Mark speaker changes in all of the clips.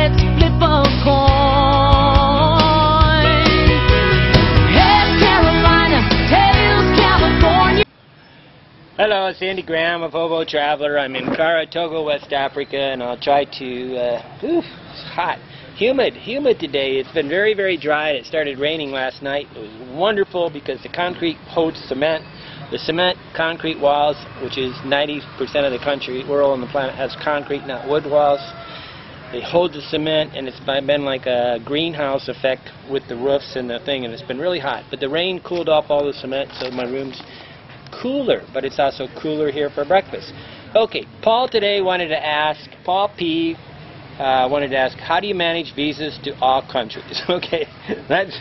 Speaker 1: let's flip a coin. Heads Carolina, tails California.
Speaker 2: Hello, it's Andy Graham of Hobo Traveler. I'm in Kara, Togo, West Africa, and I'll try to, it's hot. Humid today. It's been very, very dry. It started raining last night. It was wonderful because the concrete holds cement. The cement concrete walls, which is 90% of the country, world on the planet, has concrete, not wood walls. They hold the cement, and it's been like a greenhouse effect with the roofs and the thing, and it's been really hot. But the rain cooled off all the cement, so my room's cooler, but it's also cooler here for breakfast. Okay, Paul today wanted to ask, Paul P. wanted to ask, how do you manage visas to all countries? Okay, that's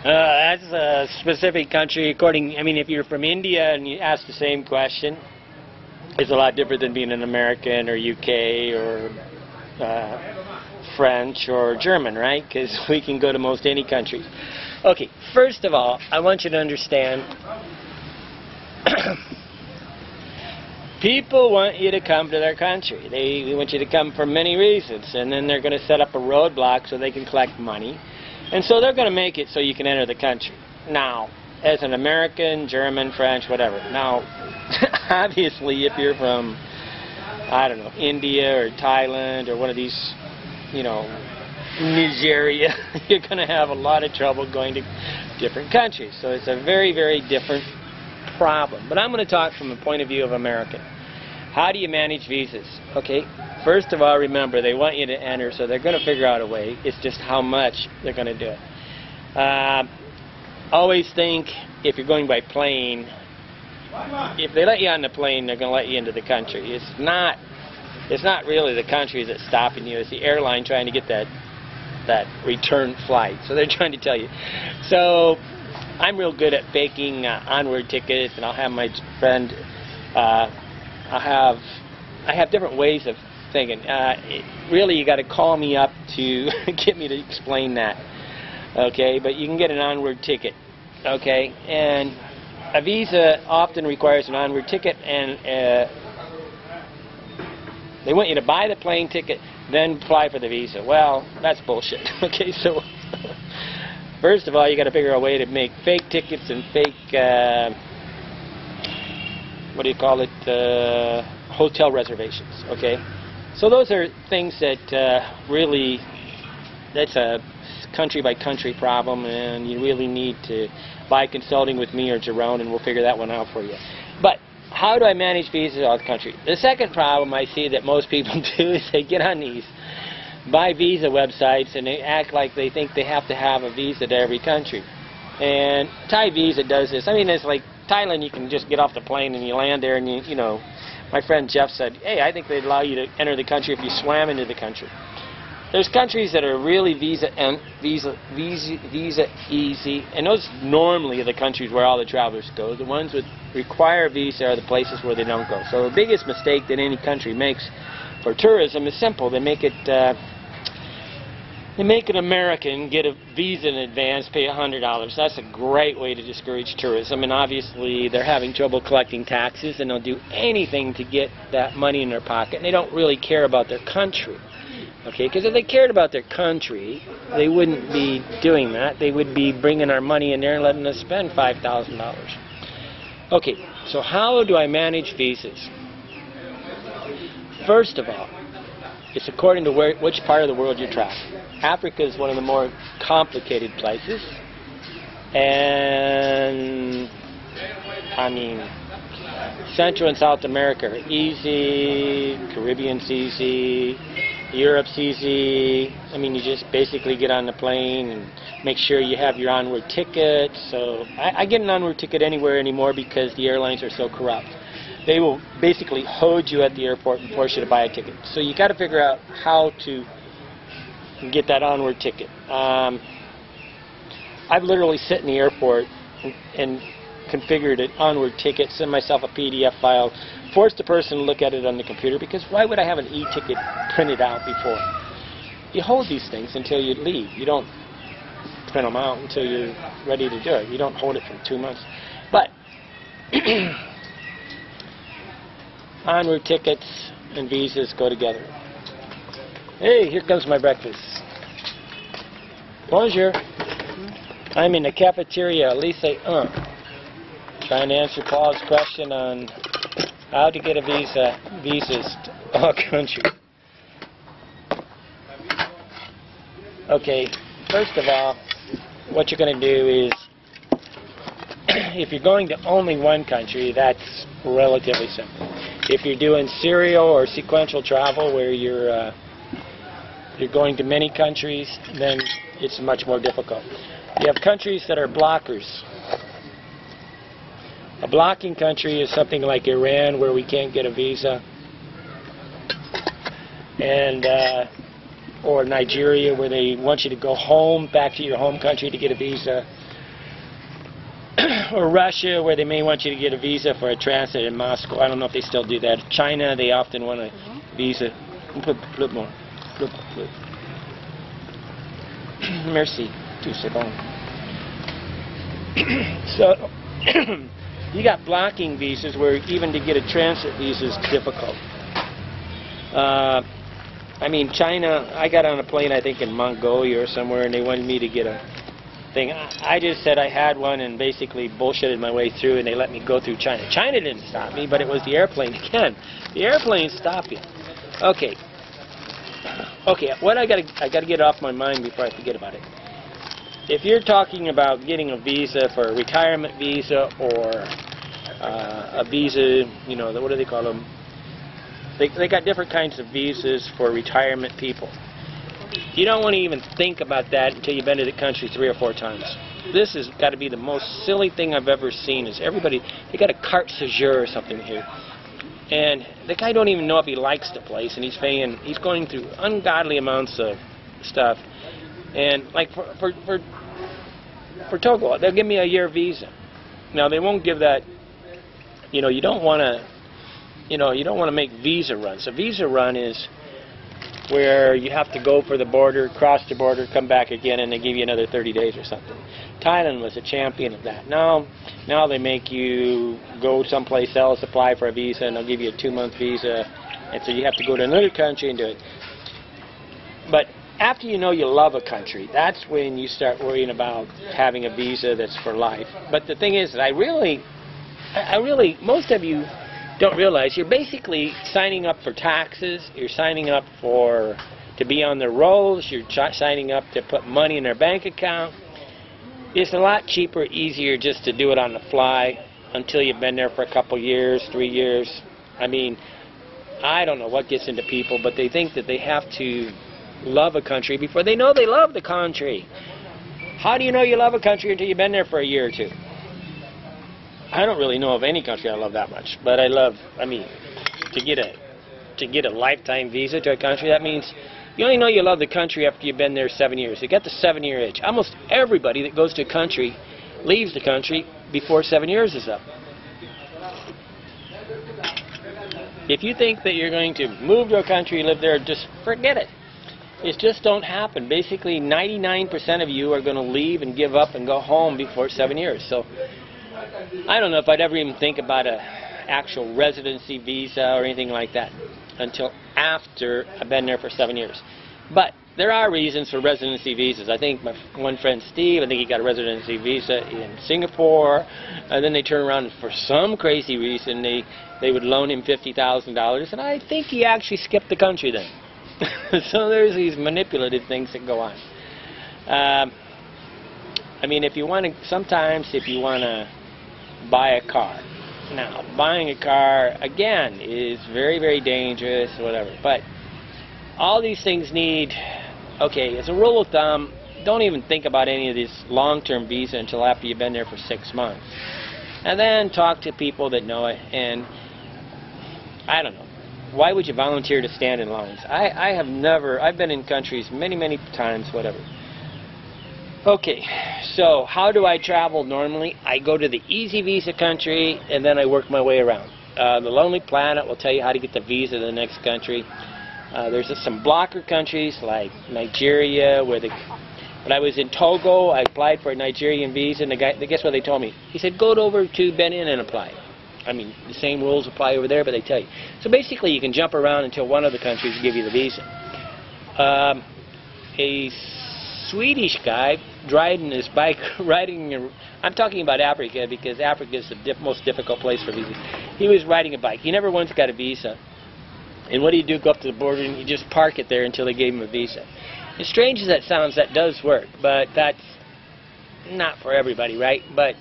Speaker 2: a specific country. I mean, if you're from India and you ask the same question, it's a lot different than being an American or UK or French or German, right? Because we can go to most any country. Okay, first of all, I want you to understand, people want you to come to their country. They want you to come for many reasons, and then they're going to set up a roadblock so they can collect money. And so they're going to make it so you can enter the country. Now, as an American, German, French, whatever. Now, obviously, if you're from, I don't know, India or Thailand or one of these, you know, Nigeria, you're going to have a lot of trouble going to different countries. So it's a very, very different problem. But I'm going to talk from the point of view of American. How do you manage visas? Okay, first of all, remember, they want you to enter, so they're going to figure out a way. It's just how much they're going to do it. Always think, if you're going by plane, if they let you on the plane, they're going to let you into the country. It's not really the country that's stopping you. It's the airline trying to get that return flight. So they're trying to tell you. So I'm real good at faking onward tickets, and I'll have my friend, I have different ways of thinking. Really, you got to call me up to get me to explain that. Okay, but you can get an onward ticket. Okay, and a visa often requires an onward ticket, and they want you to buy the plane ticket, then apply for the visa. Well, that's bullshit. Okay, so first of all, you got to figure out a way to make fake tickets and fake, what do you call it, hotel reservations. Okay, so those are things that really, that's a country by country problem, and you really need to buy consulting with me or Jerome, and we'll figure that one out for you. But how do I manage visas out of the country? The second problem I see that most people do is they get on these buy visa websites and they act like they think they have to have a visa to every country. And Thai Visa does this. I mean, it's like Thailand, you can just get off the plane and you land there, and you know, my friend Jeff said, hey, I think they'd allow you to enter the country if you swam into the country. There's countries that are really visa easy, and those normally are the countries where all the travelers go. The ones that require visa are the places where they don't go. So the biggest mistake that any country makes for tourism is simple. They make an American get a visa in advance, pay $100. That's a great way to discourage tourism, and obviously they're having trouble collecting taxes, and they'll do anything to get that money in their pocket, and they don't really care about their country. Okay, because if they cared about their country, they wouldn't be doing that. They would be bringing our money in there and letting us spend $5,000. Okay, so how do I manage visas? First of all, it's according to which part of the world you're traveling. Africa is one of the more complicated places, and I mean, Central and South America are easy, Caribbean's easy, Europe's easy. I mean, you just basically get on the plane and make sure you have your onward ticket. So I get an onward ticket anywhere anymore because the airlines are so corrupt. They will basically hold you at the airport and force you to buy a ticket. So you got to figure out how to get that onward ticket. I've literally sit in the airport and configured an onward ticket, send myself a PDF file, force the person to look at it on the computer, because why would I have an e-ticket printed out before? You hold these things until you leave. You don't print them out until you're ready to do it. You don't hold it for 2 months. But onward tickets and visas go together. Hey, here comes my breakfast. Bonjour. I'm in the cafeteria, Lycée 1, trying to answer Paul's question on how to get a visas to all countries. Okay, first of all, what you're going to do is, if you're going to only one country, that's relatively simple. If you're doing serial or sequential travel where you're going to many countries, then it's much more difficult. You have countries that are blockers. A blocking country is something like Iran, where we can't get a visa, and or Nigeria, where they want you to go home, back to your home country to get a visa, or Russia, where they may want you to get a visa for a transit in Moscow. I don't know if they still do that. China, they often want a visa. Merci. Tout c'est bon. So, you got blocking visas where even to get a transit visa is difficult. I mean, China, I got on a plane, I think, in Mongolia or somewhere, and they wanted me to get a thing. I just said I had one and basically bullshitted my way through, and they let me go through China. China didn't stop me, but it was the airplane again. The airplanes stop you. Okay. Okay, what I gotta get off my mind before I forget about it. If you're talking about getting a visa for a retirement visa or a visa, you know, what do they call them? They got different kinds of visas for retirement people. You don't want to even think about that until you've been to the country 3 or 4 times. This has got to be the most silly thing I've ever seen. Is everybody, they got a carte séjour or something here. And the guy don't even know if he likes the place, and he's going through ungodly amounts of stuff. And like for Togo, they'll give me a year visa. Now they won't give that. You know, you don't want to make visa runs. A visa run is where you have to go for the border, cross the border, come back again, and they give you another 30 days or something. Thailand was a champion of that. Now they make you go someplace else, apply for a visa, and they'll give you a 2-month visa, and so you have to go to another country and do it. But after you know you love a country, that's when you start worrying about having a visa that's for life. But the thing is that I really, most of you don't realize you're basically signing up for taxes, you're signing up to be on the rolls, you're signing up to put money in their bank account. It's a lot cheaper, easier just to do it on the fly until you've been there for a couple years, 3 years. I mean, I don't know what gets into people, but they think that they have to love a country before they know they love the country. How do you know you love a country until you've been there for a year or 2? I don't really know of any country I love that much, but I mean, to get a lifetime visa to a country, that means you only know you love the country after you've been there 7 years. You get the 7-year itch. Almost everybody that goes to a country leaves the country before 7 years is up. If you think that you're going to move to a country, live there, just forget it. It just don't happen. Basically, 99% of you are going to leave and give up and go home before 7 years. So I don't know if I'd ever even think about an actual residency visa or anything like that until after I've been there for 7 years. But there are reasons for residency visas. I think my one friend Steve, I think he got a residency visa in Singapore, and then they turn around and for some crazy reason they would loan him $50,000, and I think he actually skipped the country then. So there's these manipulative things that go on. I mean, sometimes if you want to buy a car. Now, buying a car, again, is very, very dangerous, whatever. But all these things need, okay, as a rule of thumb, don't even think about any of this long-term visa until after you've been there for 6 months. And then talk to people that know it, and I don't know. Why would you volunteer to stand in lines? I've been in countries many, many times, whatever. Okay, so how do I travel normally? I go to the easy visa country, and then I work my way around. The Lonely Planet will tell you how to get the visa to the next country. There's some blocker countries like Nigeria, when I was in Togo, I applied for a Nigerian visa, and guess what they told me? He said, go over to Benin and apply. I mean, the same rules apply over there, but they tell you. So basically, you can jump around until one of the countries give you the visa. A Swedish guy riding his bike, I'm talking about Africa because Africa is the most difficult place for visas. He was riding a bike. He never once got a visa. And what do you do? Go up to the border and you just park it there until they gave him a visa. As strange as that sounds, that does work, but that's not for everybody, right? But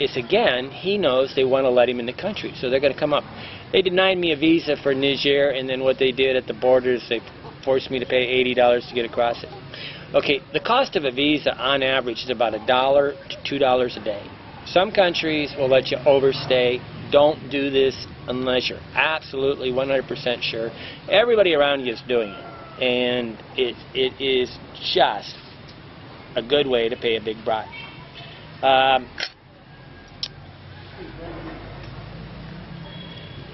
Speaker 2: it's, again, he knows they want to let him in the country, so they're going to come up. They denied me a visa for Niger, and then what they did at the borders, they forced me to pay $80 to get across it. Okay, the cost of a visa on average is about $1 to $2 a day. Some countries will let you overstay. Don't do this unless you're absolutely 100% sure. Everybody around you is doing it, and it is just a good way to pay a big bribe.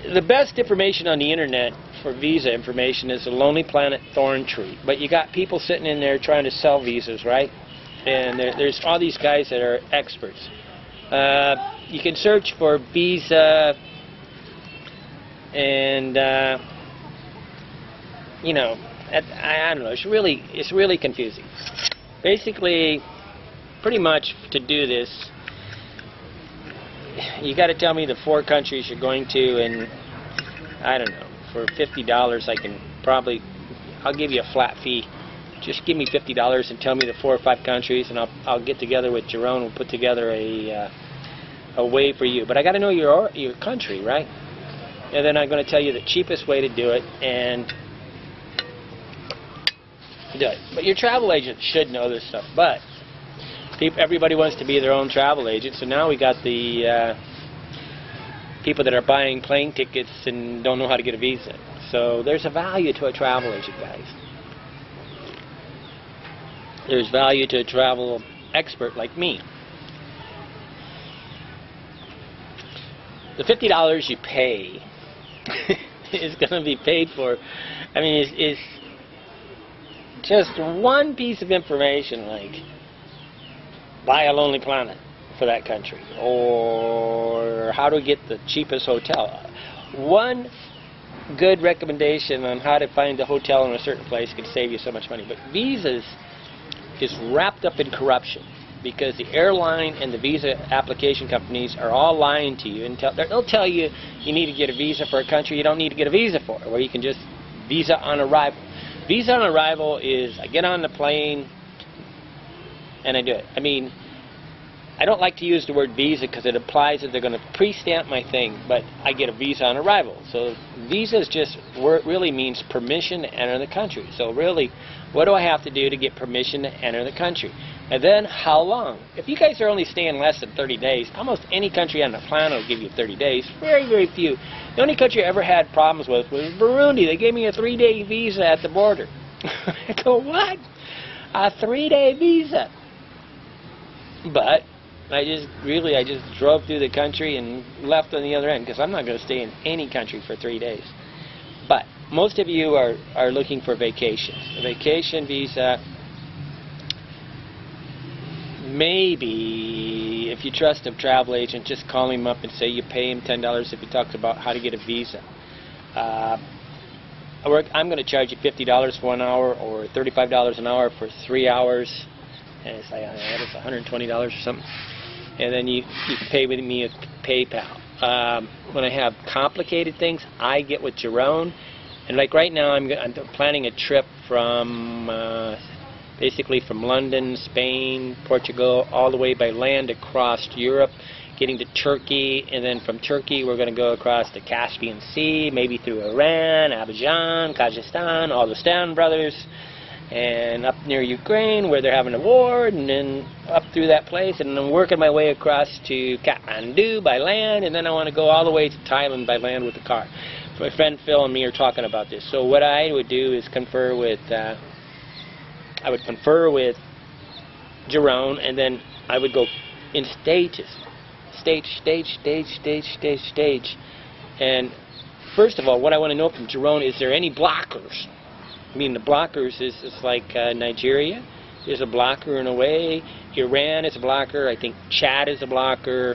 Speaker 2: The best information on the internet for visa information is the Lonely Planet Thorn Tree, but you got people sitting in there trying to sell visas, right? And there's all these guys that are experts. You can search for visa, and you know, I don't know. It's really confusing. Basically, pretty much to do this, you got to tell me the 4 countries you're going to, and I don't know. For $50, I can probably, I'll give you a flat fee. Just give me $50 and tell me the 4 or 5 countries, and I'll get together with Jerome. We'll put together a way for you. But I got to know your country, right? And then I'm going to tell you the cheapest way to do it and do it. But your travel agent should know this stuff. But everybody wants to be their own travel agent, so now we got the people that are buying plane tickets and don't know how to get a visa. So there's a value to a travel agent, guys. There's value to a travel expert like me. The $50 you pay is going to be paid for. I mean, it's just one piece of information, like buy a Lonely Planet for that country, or how to get the cheapest hotel. One good recommendation on how to find a hotel in a certain place can save you so much money. But visas is wrapped up in corruption, because the airline and the visa application companies are all lying to you, and they'll tell you you need to get a visa for a country you don't need to get a visa for, where you can just visa on arrival. Visa on arrival is I get on the plane and I do it. I mean, I don't like to use the word visa because it implies that they're going to pre-stamp my thing, but I get a visa on arrival. So visa is just where it really means permission to enter the country. So really, what do I have to do to get permission to enter the country? And then how long? If you guys are only staying less than 30 days, almost any country on the planet will give you 30 days. Very, very few. The only country I ever had problems with was Burundi. They gave me a 3-day visa at the border. I go, what? A 3-day visa? But I just drove through the country and left on the other end, because I'm not going to stay in any country for 3 days. But most of you are looking for vacations. A vacation visa, maybe if you trust a travel agent, just call him up and say you pay him $10 if he talks about how to get a visa. I'm going to charge you $50 for 1 hour, or $35 an hour for 3 hours. And it's like, it's $120 or something. And then you can pay with me with PayPal. When I have complicated things, I get with Jerome. And like right now, I'm planning a trip from basically from London, Spain, Portugal, all the way by land across Europe, getting to Turkey, and then from Turkey we're going to go across the Caspian Sea, maybe through Iran, Azerbaijan, Kazakhstan, all the Stan brothers, and up near Ukraine where they're having a war, and then up through that place, and then working my way across to Kathmandu by land, and then I want to go all the way to Thailand by land with the car. My friend Phil and me are talking about this. So what I would do is confer with Jerome, and then I would go in stages. Stage. And first of all, what I want to know from Jerome, is there any blockers? I mean, the blockers is like Nigeria is a blocker in a way. Iran is a blocker. I think Chad is a blocker.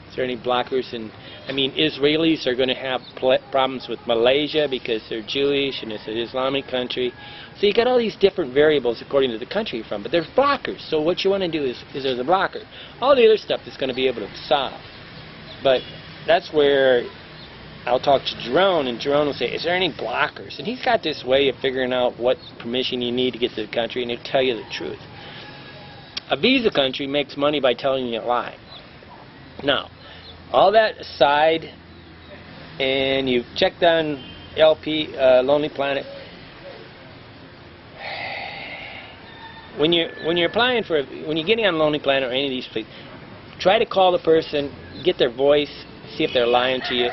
Speaker 2: Is there any blockers in I mean, Israelis are going to have problems with Malaysia because they're Jewish and it's an Islamic country. So you got all these different variables according to the country you're from, but there's blockers. So what you want to do is there's a blocker. All the other stuff is going to be able to solve. But that's where I'll talk to Jerome, and Jerome will say, is there any blockers? And he's got this way of figuring out what permission you need to get to the country, and he'll tell you the truth. A visa country makes money by telling you a lie. Now, all that aside, and you've checked on Lonely Planet. When you're applying for, when you're getting on Lonely Planet or any of these places, try to call the person, get their voice, see if they're lying to you,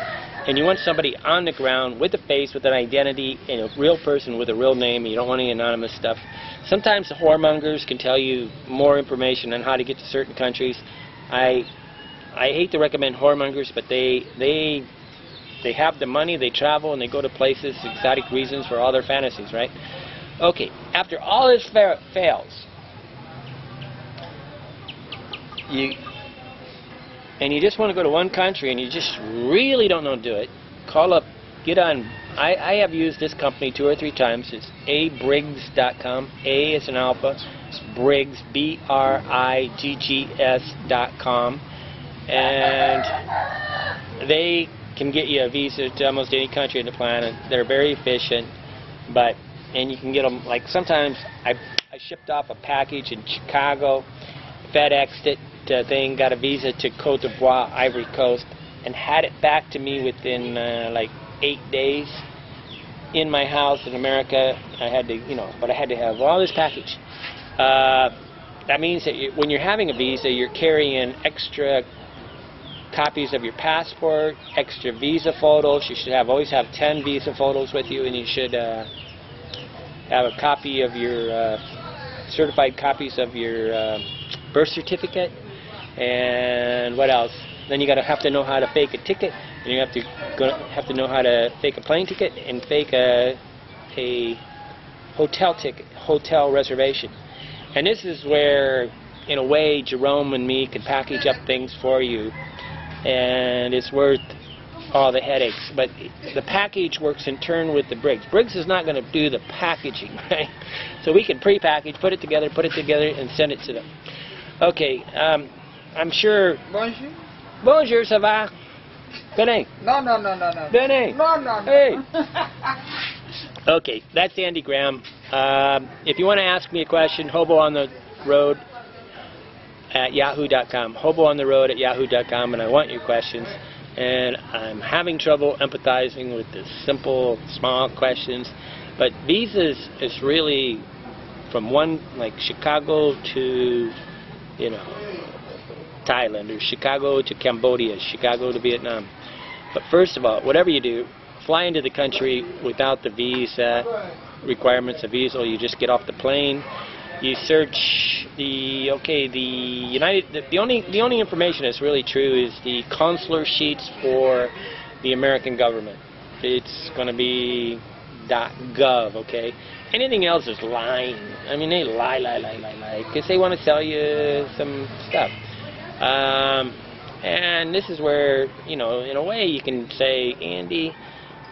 Speaker 2: and you want somebody on the ground with a face, with an identity, and a real person with a real name. And you don't want any anonymous stuff. Sometimes the whoremongers can tell you more information on how to get to certain countries. I hate to recommend whoremongers, but they have the money, they travel, and they go to places, exotic reasons for all their fantasies, right? Okay, after all this fails, you just want to go to one country and you just really don't know how to do it, call up, get on. I have used this company 2 or 3 times. It's abriggs.com. A is an alpha. It's Briggs, BRIGGS.com. And they can get you a visa to almost any country on the planet. They're very efficient, and you can get them, like sometimes I shipped off a package in Chicago, FedExed it to got a visa to Cote d'Ivoire, Ivory Coast, and had it back to me within like 8 days in my house in America. I had to, but I had to have all this package. That means that when you're having a visa, you're carrying extra copies of your passport, extra visa photos. You should always have 10 visa photos with you, and you should have a copy of your certified copies of your birth certificate. And what else? Then you have to know how to fake a ticket, and you have to know how to fake a plane ticket and fake a hotel reservation. And this is where, in a way, Jerome and me can package up things for you, and it's worth all the headaches. But the package works in turn with the Briggs. Briggs is not going to do the packaging, right? So we can pre-package, put it together, and send it to them. Okay, I'm sure.
Speaker 3: Bonjour.
Speaker 2: Bonjour, ça va? Venez.
Speaker 3: No.
Speaker 2: Venez.
Speaker 3: No.
Speaker 2: Hey. Okay, that's Andy Graham. If you want to ask me a question, hoboontheroad at yahoo.com. Hoboontheroad at yahoo.com, and I want your questions. And I'm having trouble empathizing with the simple, small questions. But visas is really from like Chicago to, Thailand, or Chicago to Cambodia, Chicago to Vietnam. But first of all, whatever you do, fly into the country without the visa requirements of visa. You just get off the plane. You search the only information that's really true is the consular sheets for the American government. It's going to be .gov, okay? Anything else is lying. I mean, they lie, because they want to sell you some stuff. And this is where, in a way you can say, Andy,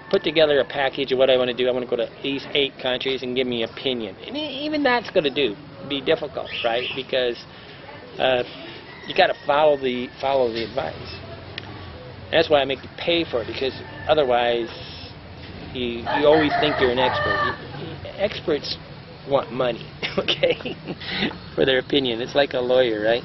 Speaker 2: put together a package of what I want to do. I want to go to these 8 countries and give me an opinion. And even that's going to be difficult, right? Because you got to follow the advice. That's why I make you pay for it, because otherwise you always think you're an expert. Experts want money, okay, for their opinion. It's like a lawyer, right?